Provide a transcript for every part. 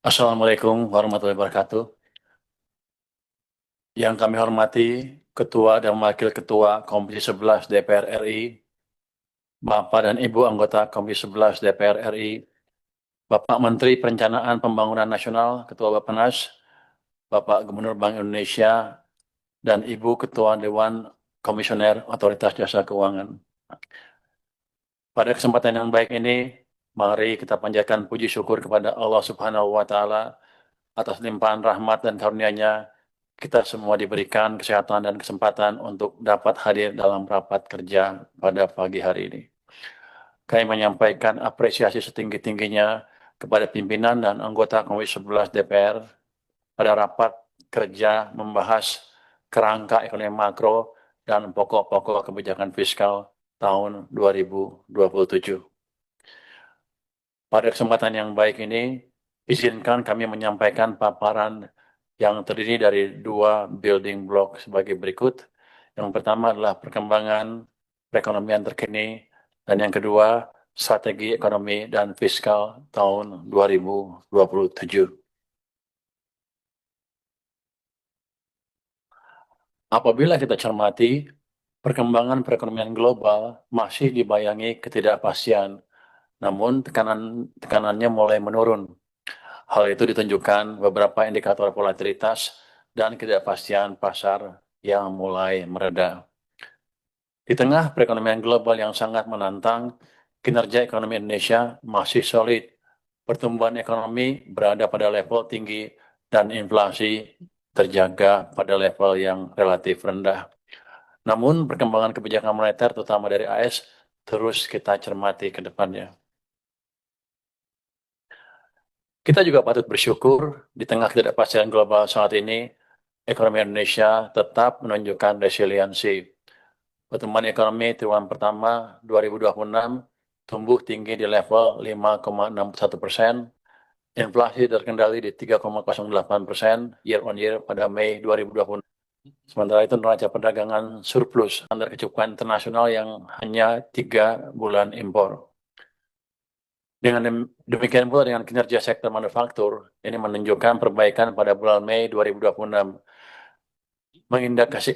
Assalamualaikum warahmatullahi wabarakatuh. Yang kami hormati Ketua dan Wakil Ketua Komisi 11 DPR RI, Bapak dan Ibu anggota Komisi 11 DPR RI, Bapak Menteri Perencanaan Pembangunan Nasional, Ketua Bappenas, Bapak Gubernur Bank Indonesia, dan Ibu Ketua Dewan Komisioner Otoritas Jasa Keuangan. Pada kesempatan yang baik ini, mari kita panjatkan puji syukur kepada Allah Subhanahu wa Ta'ala atas limpahan rahmat dan karunia-Nya. Kita semua diberikan kesehatan dan kesempatan untuk dapat hadir dalam rapat kerja pada pagi hari ini. Kami menyampaikan apresiasi setinggi-tingginya kepada pimpinan dan anggota Komisi 11 DPR pada rapat kerja membahas kerangka ekonomi makro dan pokok-pokok kebijakan fiskal tahun 2027. Pada kesempatan yang baik ini, izinkan kami menyampaikan paparan yang terdiri dari dua building block sebagai berikut. Yang pertama adalah perkembangan perekonomian terkini, dan yang kedua, strategi ekonomi dan fiskal tahun 2027. Apabila kita cermati, perkembangan perekonomian global masih dibayangi ketidakpastian, namun tekanannya mulai menurun. Hal itu ditunjukkan beberapa indikator volatilitas dan ketidakpastian pasar yang mulai mereda. Di tengah perekonomian global yang sangat menantang, kinerja ekonomi Indonesia masih solid. Pertumbuhan ekonomi berada pada level tinggi dan inflasi terjaga pada level yang relatif rendah. Namun perkembangan kebijakan moneter terutama dari AS terus kita cermati ke depannya. Kita juga patut bersyukur di tengah ketidakpastian global saat ini, ekonomi Indonesia tetap menunjukkan resiliensi. Pertumbuhan ekonomi triwulan pertama 2026 tumbuh tinggi di level 5,61%, inflasi terkendali di 3,08% year on year pada Mei 2026. Sementara itu neraca perdagangan surplus antar kecukupan internasional yang hanya 3 bulan impor. Dengan demikian pula dengan kinerja sektor manufaktur, ini menunjukkan perbaikan pada bulan Mei 2026,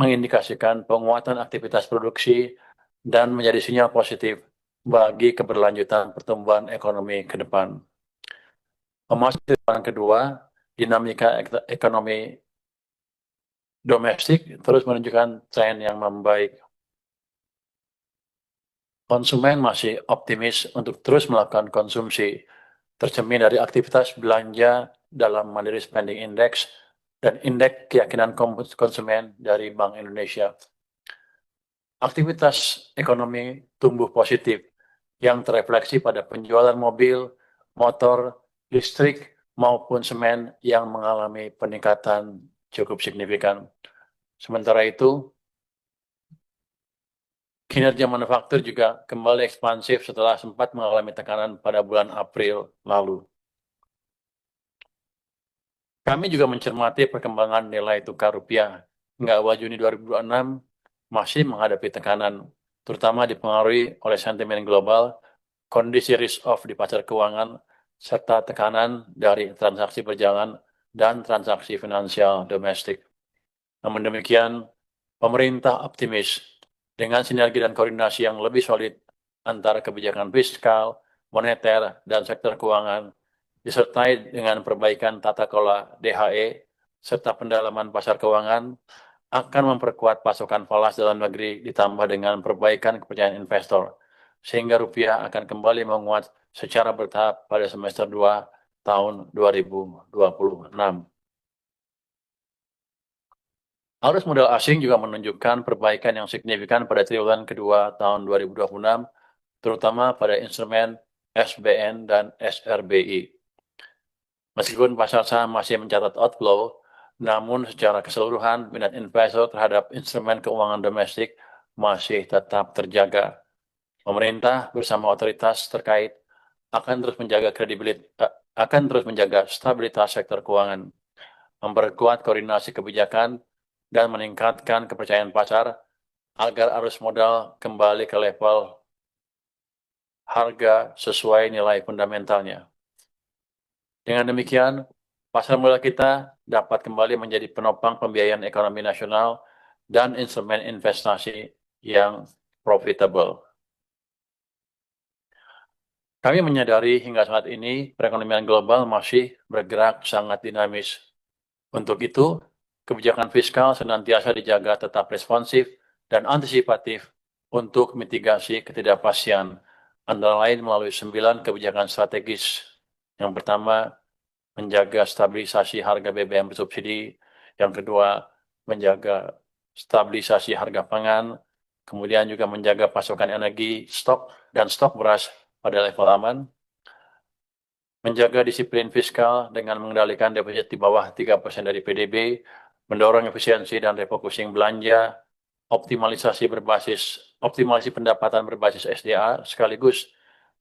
mengindikasikan penguatan aktivitas produksi dan menjadi sinyal positif bagi keberlanjutan pertumbuhan ekonomi ke depan. Memasuki bulan kedua, dinamika ekonomi domestik terus menunjukkan tren yang membaik. Konsumen masih optimis untuk terus melakukan konsumsi, tercermin dari aktivitas belanja dalam Mandiri Spending Index dan indeks keyakinan konsumen dari Bank Indonesia. Aktivitas ekonomi tumbuh positif yang terefleksi pada penjualan mobil, motor, listrik, maupun semen yang mengalami peningkatan cukup signifikan. Sementara itu, kinerja manufaktur juga kembali ekspansif setelah sempat mengalami tekanan pada bulan April lalu. Kami juga mencermati perkembangan nilai tukar rupiah hingga awal Juni 2026 masih menghadapi tekanan, terutama dipengaruhi oleh sentimen global, kondisi risk off di pasar keuangan, serta tekanan dari transaksi berjalan dan transaksi finansial domestik. Namun demikian, pemerintah optimis dengan sinergi dan koordinasi yang lebih solid antara kebijakan fiskal, moneter, dan sektor keuangan, disertai dengan perbaikan tata kelola DHE, serta pendalaman pasar keuangan, akan memperkuat pasokan falas dalam negeri ditambah dengan perbaikan kepercayaan investor, sehingga rupiah akan kembali menguat secara bertahap pada semester 2 tahun 2026. Arus modal asing juga menunjukkan perbaikan yang signifikan pada triwulan kedua tahun 2026, terutama pada instrumen SBN dan SRBI. Meskipun pasar saham masih mencatat outflow, namun secara keseluruhan minat investor terhadap instrumen keuangan domestik masih tetap terjaga. Pemerintah bersama otoritas terkait akan terus menjaga stabilitas sektor keuangan, memperkuat koordinasi kebijakan, dan meningkatkan kepercayaan pasar agar arus modal kembali ke level harga sesuai nilai fundamentalnya. Dengan demikian, pasar modal kita dapat kembali menjadi penopang pembiayaan ekonomi nasional dan instrumen investasi yang profitable. Kami menyadari hingga saat ini perekonomian global masih bergerak sangat dinamis. Untuk itu, kebijakan fiskal senantiasa dijaga tetap responsif dan antisipatif untuk mitigasi ketidakpastian, antara lain melalui 9 kebijakan strategis. Yang pertama, menjaga stabilisasi harga BBM bersubsidi. Yang kedua, menjaga stabilisasi harga pangan. Kemudian juga menjaga pasokan energi, stok beras pada level aman, menjaga disiplin fiskal dengan mengendalikan defisit di bawah 3% dari PDB, mendorong efisiensi dan refocusing belanja, optimalisasi pendapatan berbasis SDA, sekaligus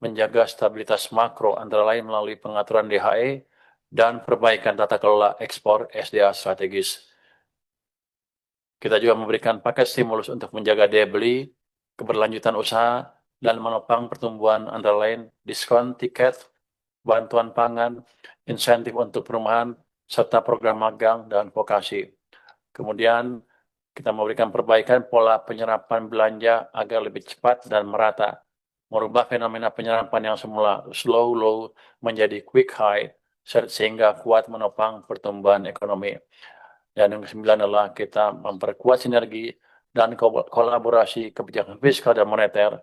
menjaga stabilitas makro antara lain melalui pengaturan DHE dan perbaikan tata kelola ekspor SDA strategis. Kita juga memberikan paket stimulus untuk menjaga daya beli, keberlanjutan usaha, dan menopang pertumbuhan antara lain diskon tiket, bantuan pangan, insentif untuk perumahan, serta program magang dan vokasi. Kemudian kita memberikan perbaikan pola penyerapan belanja agar lebih cepat dan merata, merubah fenomena penyerapan yang semula slow low menjadi quick high, sehingga kuat menopang pertumbuhan ekonomi. Dan yang ke-9 adalah kita memperkuat sinergi dan kolaborasi kebijakan fiskal dan moneter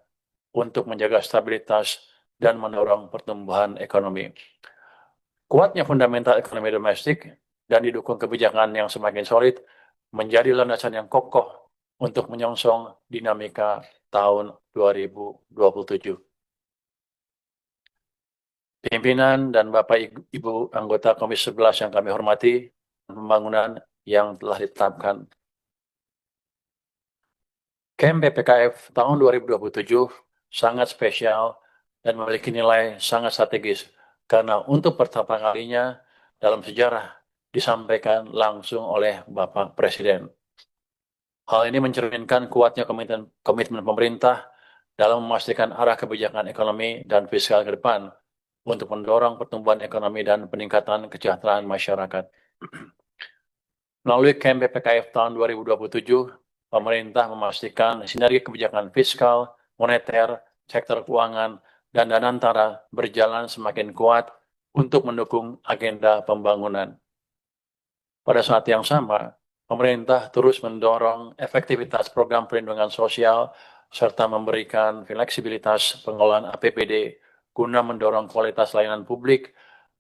untuk menjaga stabilitas dan mendorong pertumbuhan ekonomi. Kuatnya fundamental ekonomi domestik dan didukung kebijakan yang semakin solid menjadi landasan yang kokoh untuk menyongsong dinamika tahun 2027. Pimpinan dan Bapak Ibu anggota Komisi 11 yang kami hormati, pembangunan yang telah ditetapkan. Camp BPKF tahun 2027 sangat spesial dan memiliki nilai sangat strategis karena untuk pertama kalinya dalam sejarah disampaikan langsung oleh Bapak Presiden. Hal ini mencerminkan kuatnya komitmen pemerintah dalam memastikan arah kebijakan ekonomi dan fiskal ke depan untuk mendorong pertumbuhan ekonomi dan peningkatan kesejahteraan masyarakat. Melalui Camp BPKF tahun 2027, pemerintah memastikan sinergi kebijakan fiskal, moneter, sektor keuangan, dan danantara berjalan semakin kuat untuk mendukung agenda pembangunan. Pada saat yang sama, pemerintah terus mendorong efektivitas program perlindungan sosial serta memberikan fleksibilitas pengelolaan APBD guna mendorong kualitas layanan publik,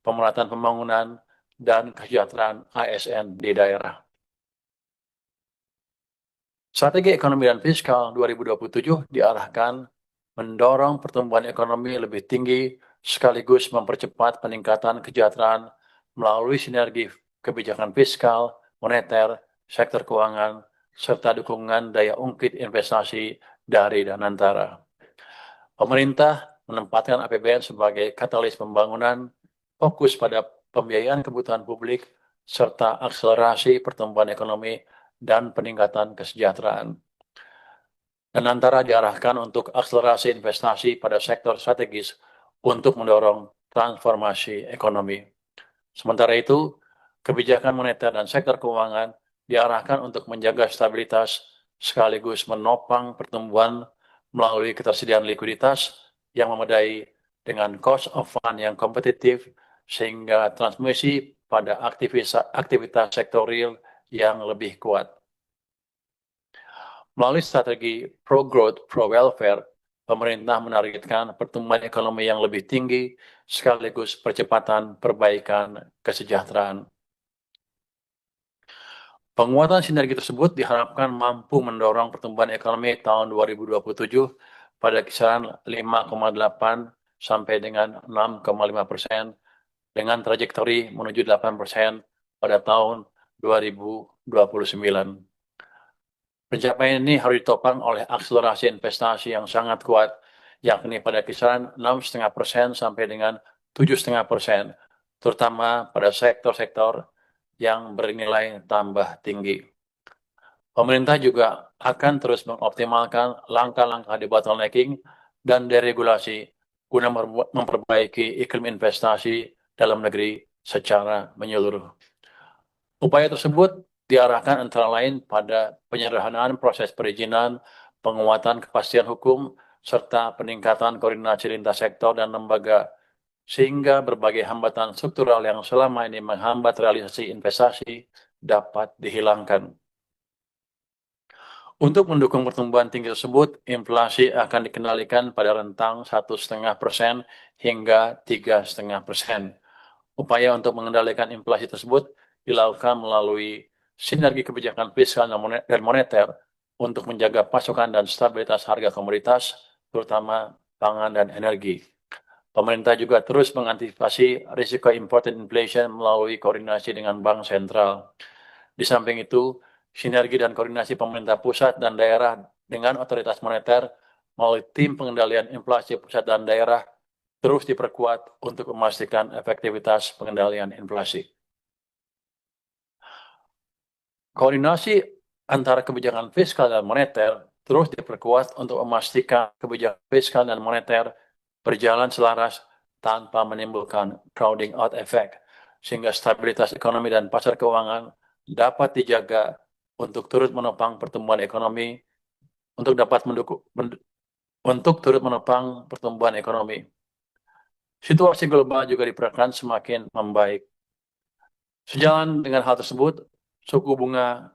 pemerataan pembangunan, dan kesejahteraan ASN di daerah. Strategi ekonomi dan fiskal 2027 diarahkan mendorong pertumbuhan ekonomi lebih tinggi sekaligus mempercepat peningkatan kesejahteraan melalui sinergi kebijakan fiskal, moneter, sektor keuangan, serta dukungan daya ungkit investasi dari Danantara. Pemerintah menempatkan APBN sebagai katalis pembangunan, fokus pada pembiayaan kebutuhan publik, serta akselerasi pertumbuhan ekonomi dan peningkatan kesejahteraan. Danantara diarahkan untuk akselerasi investasi pada sektor strategis untuk mendorong transformasi ekonomi. Sementara itu, kebijakan moneter dan sektor keuangan diarahkan untuk menjaga stabilitas sekaligus menopang pertumbuhan melalui ketersediaan likuiditas yang memadai dengan cost of fund yang kompetitif sehingga transmisi pada aktivitas sektor real yang lebih kuat. Melalui strategi pro-growth, pro-welfare, pemerintah menargetkan pertumbuhan ekonomi yang lebih tinggi sekaligus percepatan perbaikan kesejahteraan. Penguatan sinergi tersebut diharapkan mampu mendorong pertumbuhan ekonomi tahun 2027 pada kisaran 5,8 sampai dengan 6,5% dengan trajektori menuju 8% pada tahun 2029. Pencapaian ini harus ditopang oleh akselerasi investasi yang sangat kuat, yakni pada kisaran 6,5% sampai dengan 7,5%, terutama pada sektor-sektor yang bernilai tambah tinggi. Pemerintah juga akan terus mengoptimalkan langkah-langkah debottlenecking dan deregulasi guna memperbaiki iklim investasi dalam negeri secara menyeluruh. Upaya tersebut diarahkan antara lain pada penyederhanaan proses perizinan, penguatan kepastian hukum, serta peningkatan koordinasi lintas sektor dan lembaga, sehingga berbagai hambatan struktural yang selama ini menghambat realisasi investasi dapat dihilangkan. Untuk mendukung pertumbuhan tinggi tersebut, inflasi akan dikendalikan pada rentang 1,5% hingga 3,5%. Upaya untuk mengendalikan inflasi tersebut dilakukan melalui sinergi kebijakan fiskal dan moneter untuk menjaga pasokan dan stabilitas harga komoditas, terutama pangan dan energi. Pemerintah juga terus mengantisipasi risiko imported inflation melalui koordinasi dengan bank sentral. Di samping itu, sinergi dan koordinasi pemerintah pusat dan daerah dengan otoritas moneter melalui tim pengendalian inflasi pusat dan daerah terus diperkuat untuk memastikan efektivitas pengendalian inflasi. Koordinasi antara kebijakan fiskal dan moneter terus diperkuat untuk memastikan kebijakan fiskal dan moneter berjalan selaras tanpa menimbulkan crowding out effect, sehingga stabilitas ekonomi dan pasar keuangan dapat dijaga untuk turut menopang pertumbuhan ekonomi, untuk turut menopang pertumbuhan ekonomi. Situasi global juga diperkirakan semakin membaik. Sejalan dengan hal tersebut, suku bunga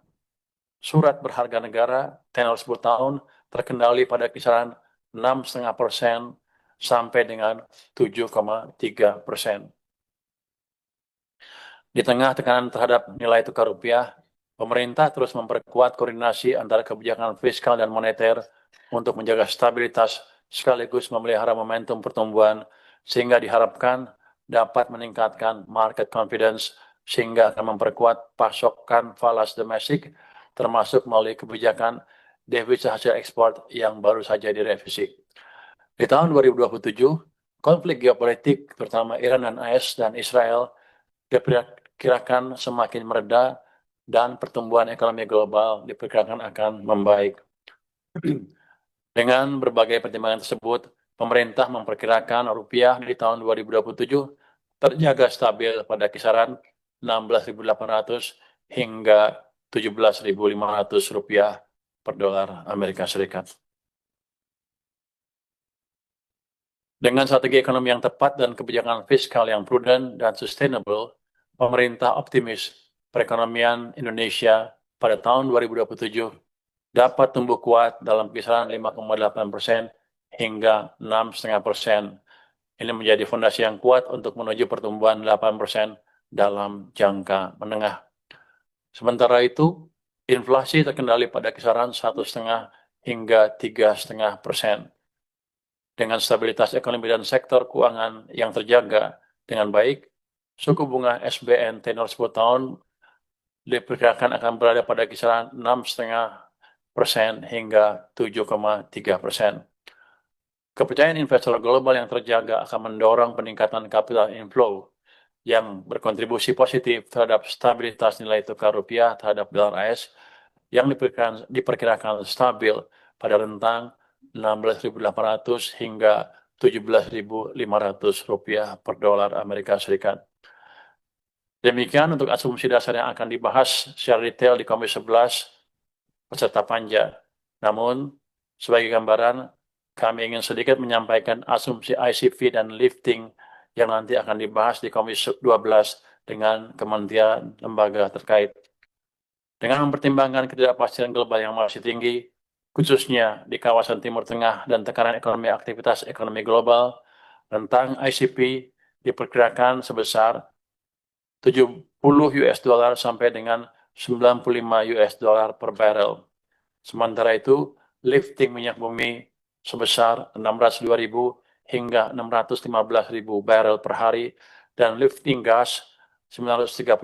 surat berharga negara tenor 10 tahun terkendali pada kisaran 6,5% sampai dengan 7,3%. Di tengah tekanan terhadap nilai tukar rupiah, pemerintah terus memperkuat koordinasi antara kebijakan fiskal dan moneter untuk menjaga stabilitas sekaligus memelihara momentum pertumbuhan sehingga diharapkan dapat meningkatkan market confidence sehingga akan memperkuat pasokan falas domestik termasuk melalui kebijakan devisa hasil ekspor yang baru saja direvisi. Di tahun 2027, konflik geopolitik terutama Iran dan AS dan Israel diperkirakan semakin mereda dan pertumbuhan ekonomi global diperkirakan akan membaik. Dengan berbagai pertimbangan tersebut, pemerintah memperkirakan rupiah di tahun 2027 terjaga stabil pada kisaran 16.800 hingga 17.500 rupiah per dolar Amerika Serikat. Dengan strategi ekonomi yang tepat dan kebijakan fiskal yang prudent dan sustainable, pemerintah optimis perekonomian Indonesia pada tahun 2027 dapat tumbuh kuat dalam kisaran 5,8% hingga 6,5%. Ini menjadi fondasi yang kuat untuk menuju pertumbuhan 8% dalam jangka menengah. Sementara itu, inflasi terkendali pada kisaran 1,5 hingga 3,5%. Dengan stabilitas ekonomi dan sektor keuangan yang terjaga dengan baik, suku bunga SBN tenor 10 tahun diperkirakan akan berada pada kisaran 6,5% hingga 7,3%. Kepercayaan investor global yang terjaga akan mendorong peningkatan capital inflow yang berkontribusi positif terhadap stabilitas nilai tukar rupiah terhadap dolar AS yang diperkirakan stabil pada rentang 16.800 hingga 17.500 rupiah per dolar Amerika Serikat. Demikian untuk asumsi dasar yang akan dibahas secara detail di Komisi 11 peserta panja. Namun, sebagai gambaran, kami ingin sedikit menyampaikan asumsi ICV dan lifting yang nanti akan dibahas di Komisi 12 dengan kementerian lembaga terkait. Dengan mempertimbangkan ketidakpastian global yang masih tinggi, khususnya di kawasan Timur Tengah dan tekanan ekonomi aktivitas ekonomi global, rentang ICP diperkirakan sebesar 70 US dollar sampai dengan 95 US dollar per barrel. Sementara itu, lifting minyak bumi sebesar 602.000 hingga 615.000 barrel per hari dan lifting gas 934.000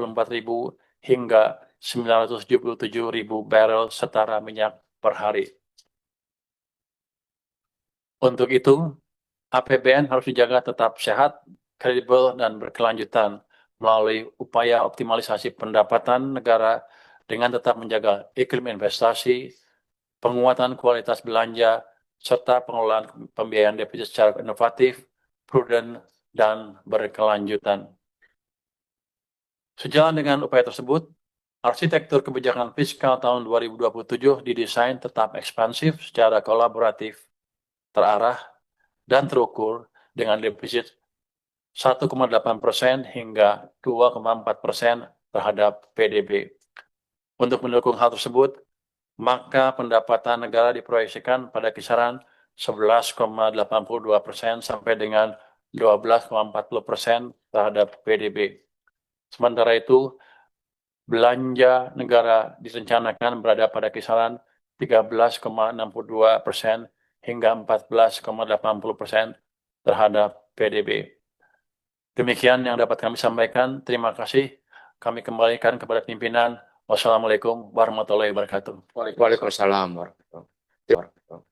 hingga 977.000 barrel setara minyak per hari. Untuk itu, APBN harus dijaga tetap sehat, kredibel, dan berkelanjutan melalui upaya optimalisasi pendapatan negara dengan tetap menjaga iklim investasi, penguatan kualitas belanja, serta pengelolaan pembiayaan defisit secara inovatif, prudent, dan berkelanjutan. Sejalan dengan upaya tersebut, arsitektur kebijakan fiskal tahun 2027 didesain tetap ekspansif secara kolaboratif, terarah, dan terukur dengan defisit 1,8% hingga 2,4% terhadap PDB. Untuk mendukung hal tersebut, maka pendapatan negara diproyeksikan pada kisaran 11,82% sampai dengan 12,40% terhadap PDB. Sementara itu, belanja negara direncanakan berada pada kisaran 13,62% hingga 14,80% terhadap PDB. Demikian yang dapat kami sampaikan. Terima kasih. Kami kembalikan kepada pimpinan. Wassalamualaikum warahmatullahi wabarakatuh. Waalaikumsalam warahmatullahi wabarakatuh.